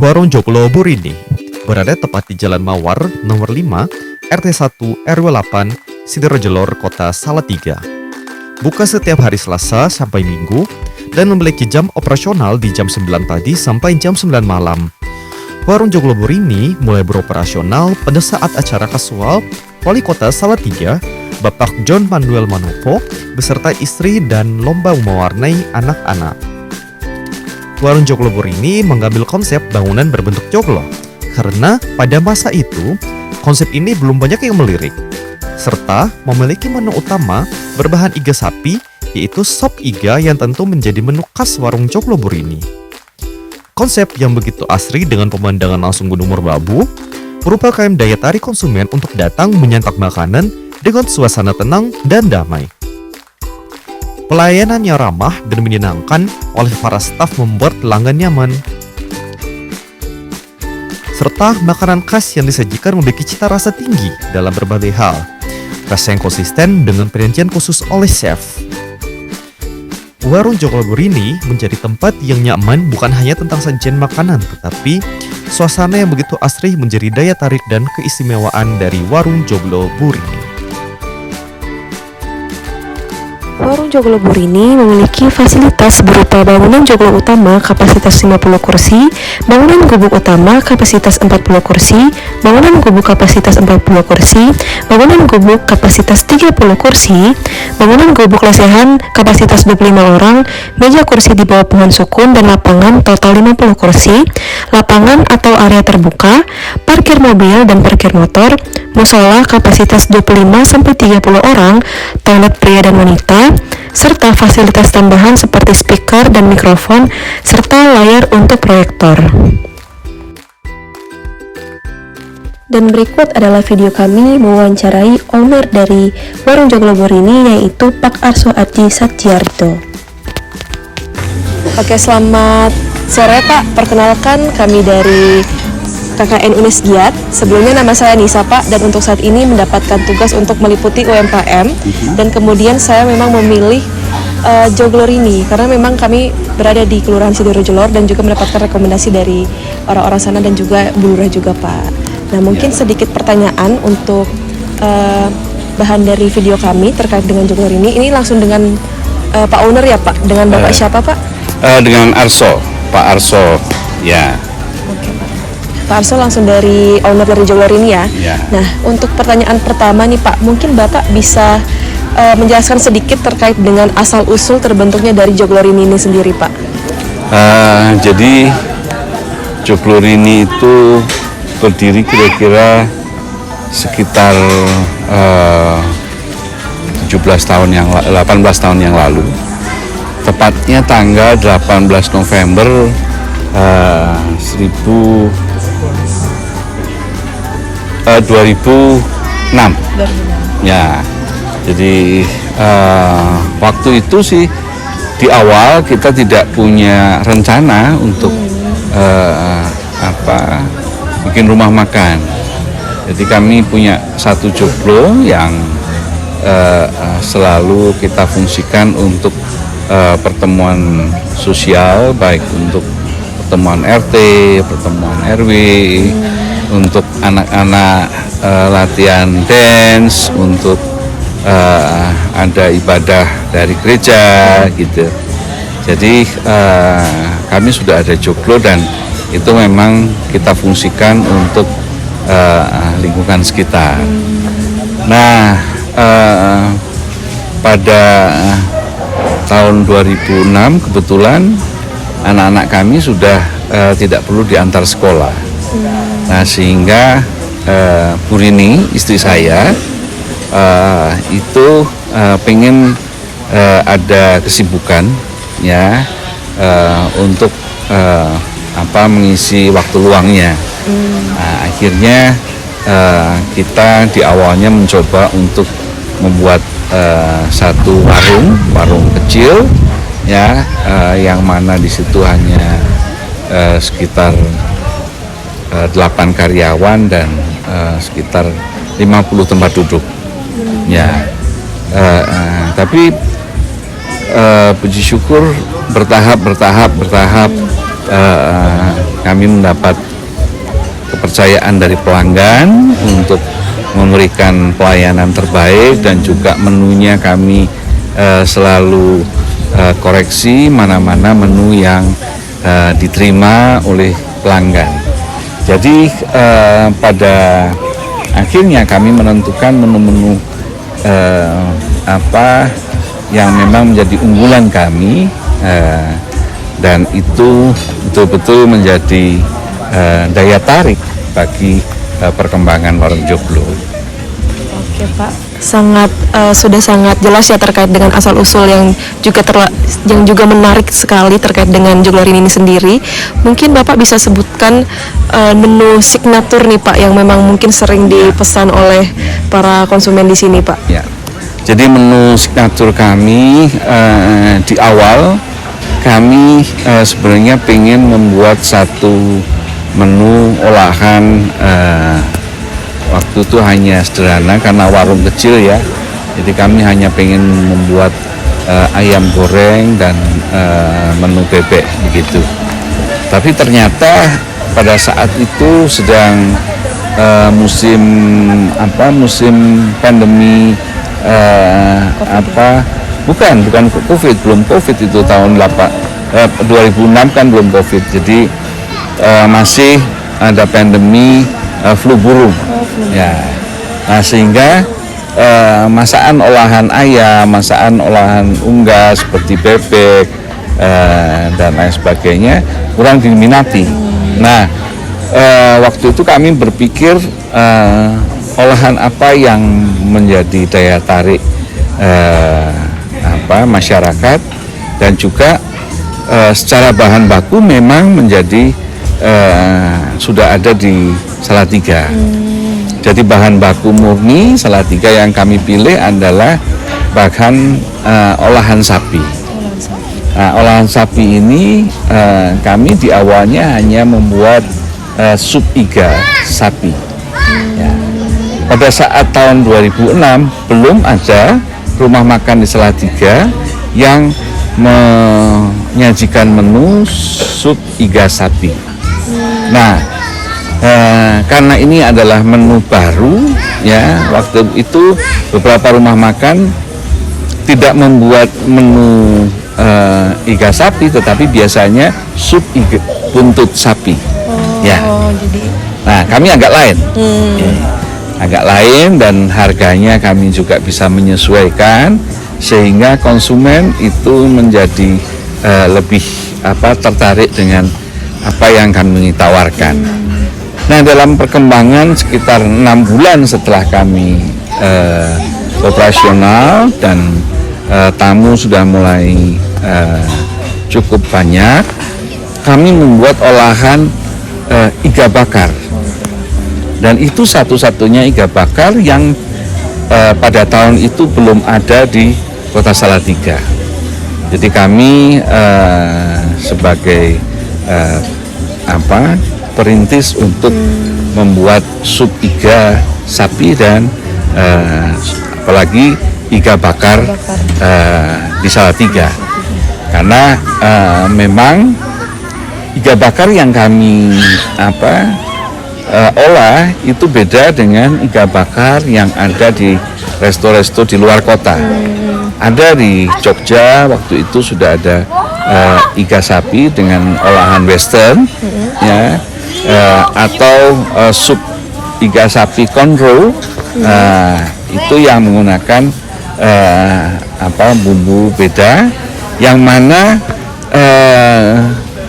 Warung Joglo Burini berada tepat di Jalan Mawar nomor 5, RT 1 RW 8, Sidoarjo, Kota Salatiga. Buka setiap hari Selasa sampai Minggu dan memiliki jam operasional di jam 9 pagi sampai jam 9 malam. Warung Joglo Burini mulai beroperasional pada saat acara kasual Wali Kota Salatiga, Bapak John Manuel Manopo, beserta istri dan lomba mewarnai anak-anak. Warung Joglo Burini mengambil konsep bangunan berbentuk joglo, karena pada masa itu, konsep ini belum banyak yang melirik, serta memiliki menu utama berbahan iga sapi, yaitu sop iga yang tentu menjadi menu khas warung Joglo Burini. Konsep yang begitu asri dengan pemandangan langsung Gunung Merbabu, merupakan daya tarik konsumen untuk datang menyantap makanan dengan suasana tenang dan damai. Pelayanannya ramah dan menyenangkan oleh para staf membuat pelanggan nyaman. Serta makanan khas yang disajikan memiliki cita rasa tinggi dalam berbagai hal. Rasa yang konsisten dengan penyajian khusus oleh chef. Warung Joglo Burini menjadi tempat yang nyaman bukan hanya tentang sajian makanan, tetapi suasana yang begitu asri menjadi daya tarik dan keistimewaan dari Warung Joglo Burini. Warung Joglo Burini memiliki fasilitas berupa bangunan joglo utama kapasitas 50 kursi, bangunan gubuk utama kapasitas 40 kursi, bangunan gubuk kapasitas 40 kursi, bangunan gubuk kapasitas 30 kursi, bangunan gubuk lesehan kapasitas 25 orang, meja kursi di bawah pohon sukun dan lapangan total 50 kursi, lapangan atau area terbuka, parkir mobil dan parkir motor, musola kapasitas 25-30 orang, toilet pria dan wanita, serta fasilitas tambahan seperti speaker dan mikrofon, serta layar untuk proyektor. Dan berikut adalah video kami mewawancarai owner dari Warung Joglo Burini, yaitu Pak Arso Aji Satjiarto. Oke, selamat sore Pak. Perkenalkan, kami dari KKN Unis Giat. Sebelumnya nama saya Nisa Pak, dan untuk saat ini mendapatkan tugas untuk meliputi UMKM. Dan kemudian saya memang memilih Joglo Burini karena memang kami berada di Kelurahan Sidoarjo dan juga mendapatkan rekomendasi dari orang-orang sana dan juga Bu Lurah juga Pak. Nah, mungkin sedikit pertanyaan untuk bahan dari video kami terkait dengan Joglo Burini. Ini langsung dengan Pak Owner ya Pak? Dengan Bapak siapa Pak? Dengan Arso, Pak Arso, ya. Oke Pak. Pak Arso langsung dari owner dari Joglo Burini ya? Ya. Nah, untuk pertanyaan pertama nih Pak, mungkin Bapak bisa menjelaskan sedikit terkait dengan asal-usul terbentuknya dari Joglo Burini ini sendiri Pak? Jadi Joglo Burini itu berdiri kira-kira sekitar 18 tahun yang lalu. Tepatnya tanggal 18 November 2006. Ya. Jadi waktu itu sih di awal kita tidak punya rencana untuk bikin rumah makan. Jadi kami punya satu joglo yang selalu kita fungsikan untuk pertemuan sosial, baik untuk pertemuan RT, pertemuan RW, untuk anak-anak latihan dance, untuk ada ibadah dari gereja gitu. Jadi kami sudah ada joglo dan itu memang kita fungsikan untuk lingkungan sekitar. Nah, pada tahun 2006 kebetulan anak-anak kami sudah tidak perlu diantar sekolah. Nah, sehingga Burini, istri saya, itu pengen ada kesibukan ya untuk mengisi waktu luangnya. Nah, akhirnya kita di awalnya mencoba untuk membuat satu warung kecil ya, yang mana di situ hanya sekitar 8 karyawan dan sekitar 50 tempat duduk. Ya, tapi puji syukur bertahap kami mendapat kepercayaan dari pelanggan untuk memberikan pelayanan terbaik, dan juga menunya kami selalu koreksi mana-mana menu yang diterima oleh pelanggan. Jadi pada akhirnya kami menentukan menu-menu apa yang memang menjadi unggulan kami, dan itu betul-betul menjadi daya tarik bagi perkembangan warung joglo. Oke Pak, sudah sangat jelas ya terkait dengan asal usul yang juga menarik sekali terkait dengan joglo ini sendiri. Mungkin Bapak bisa sebutkan menu signatur nih Pak yang memang mungkin sering dipesan oleh para konsumen di sini Pak. Ya, jadi menu signatur kami di awal kami sebenarnya ingin membuat satu menu olahan, waktu itu hanya sederhana karena warung kecil ya, jadi kami hanya pengen membuat ayam goreng dan menu bebek begitu. Tapi ternyata pada saat itu sedang musim pandemi, bukan COVID, belum COVID itu tahun 2006 kan belum COVID, jadi masih ada pandemi flu burung. Ya, nah sehingga masakan olahan ayam, masakan olahan unggas seperti bebek dan lain sebagainya kurang diminati. Nah, waktu itu kami berpikir olahan apa yang menjadi daya tarik masyarakat, dan juga secara bahan baku memang menjadi sudah ada di Salatiga. Jadi bahan baku murni Salatiga yang kami pilih adalah bahan olahan sapi. Nah, olahan sapi ini kami di awalnya hanya membuat sup iga sapi. Ya. Pada saat tahun 2006 belum ada rumah makan di Salatiga yang menyajikan menu sup iga sapi. Nah, karena ini adalah menu baru, ya, waktu itu beberapa rumah makan tidak membuat menu iga sapi, tetapi biasanya sup iga buntut sapi. Ya. Nah, kami agak lain, agak lain, dan harganya kami juga bisa menyesuaikan sehingga konsumen itu menjadi lebih tertarik dengan apa yang kami tawarkan. Nah, dalam perkembangan sekitar 6 bulan setelah kami operasional dan tamu sudah mulai cukup banyak, kami membuat olahan iga bakar. Dan itu satu-satunya iga bakar yang pada tahun itu belum ada di Kota Salatiga. Jadi kami sebagai perintis untuk membuat sup iga sapi dan apalagi iga bakar di Salatiga, karena memang iga bakar yang kami olah itu beda dengan iga bakar yang ada di resto-resto di luar kota. Ada di Jogja waktu itu sudah ada iga sapi dengan olahan western, ya, atau sup iga sapi konro, itu yang menggunakan bumbu beda, yang mana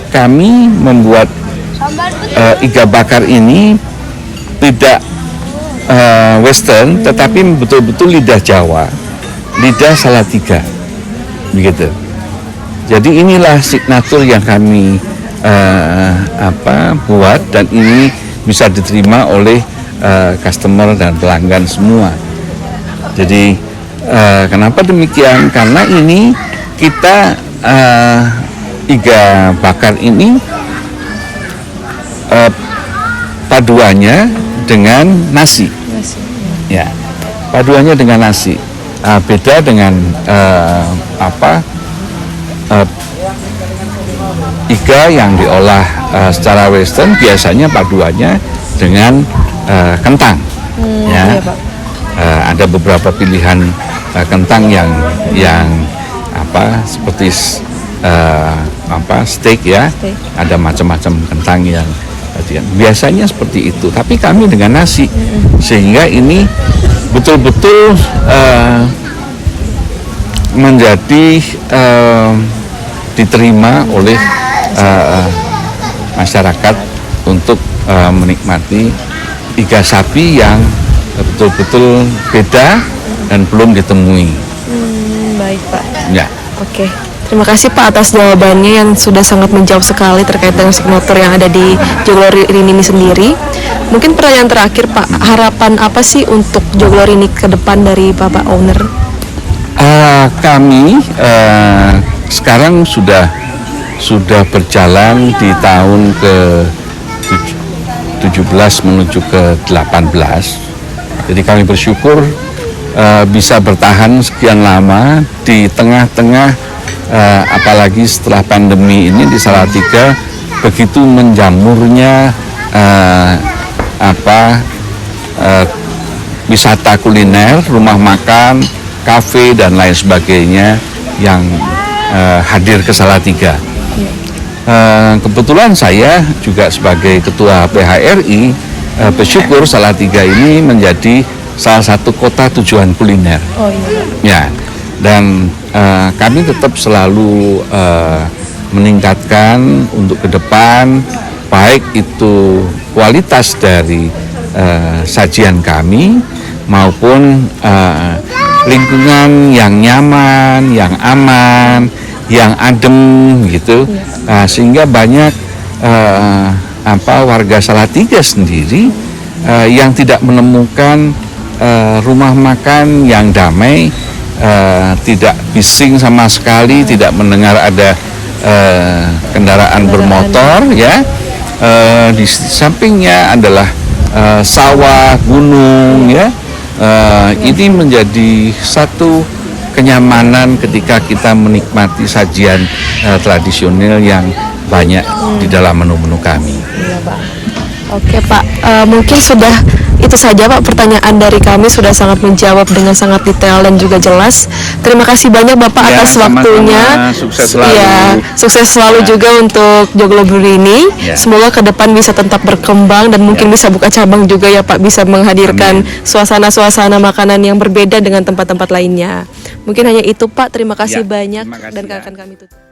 kami membuat iga bakar ini tidak western, tetapi betul-betul lidah Jawa, lidah Salatiga, begitu. Jadi inilah signatur yang kami buat, dan ini bisa diterima oleh customer dan pelanggan semua. Jadi kenapa demikian? Karena ini kita iga bakar ini paduannya dengan nasi. Ya, paduannya dengan nasi. Beda dengan iga yang diolah secara western, biasanya paduannya dengan kentang. Ya. Iya, Pak. Ada beberapa pilihan kentang yang seperti steak ya. Steak. Ada macam-macam kentang yang biasanya seperti itu. Tapi kami dengan nasi, sehingga ini betul-betul menjadi diterima oleh masyarakat untuk menikmati iga sapi yang betul-betul beda dan belum ditemui. Baik, Pak. Ya. Oke. Terima kasih Pak atas jawabannya yang sudah sangat menjawab sekali terkait dengan signatur yang ada di Joglorini ini sendiri. Mungkin pertanyaan terakhir Pak, harapan apa sih untuk Joglorini ke depan dari Bapak owner? Kami sekarang sudah berjalan di tahun ke 17 menuju ke 18. Jadi kami bersyukur bisa bertahan sekian lama di tengah-tengah apalagi setelah pandemi ini di Salatiga begitu menjamurnya wisata kuliner, rumah makan, kafe dan lain sebagainya yang hadir ke Salatiga. Kebetulan saya juga sebagai ketua PHRI bersyukur Salatiga ini menjadi salah satu kota tujuan kuliner. Oh iya. Ya, dan kami tetap selalu meningkatkan untuk ke depan, baik itu kualitas dari sajian kami maupun lingkungan yang nyaman, yang aman, yang adem gitu, sehingga banyak warga Salatiga sendiri yang tidak menemukan rumah makan yang damai, tidak bising sama sekali, tidak mendengar ada kendaraan bermotor, ya. Di sampingnya adalah sawah, gunung, ya. Ini menjadi satu kenyamanan ketika kita menikmati sajian tradisional yang banyak di dalam menu-menu kami. Iya, Pak. Oke, Pak. Mungkin sudah itu saja, Pak. Pertanyaan dari kami sudah sangat menjawab dengan sangat detail dan juga jelas. Terima kasih banyak Bapak Ya, atas sama-sama. waktunya. Sukses selalu. Iya, sukses selalu juga untuk Jogloburini. Ya. Semoga ke depan bisa tetap berkembang dan mungkin bisa buka cabang juga ya, Pak. Bisa menghadirkan suasana-suasana makanan yang berbeda dengan tempat-tempat lainnya. Mungkin hanya itu, Pak. Terima kasih Ya, banyak terima kasih, dan ya. akan kami tutup.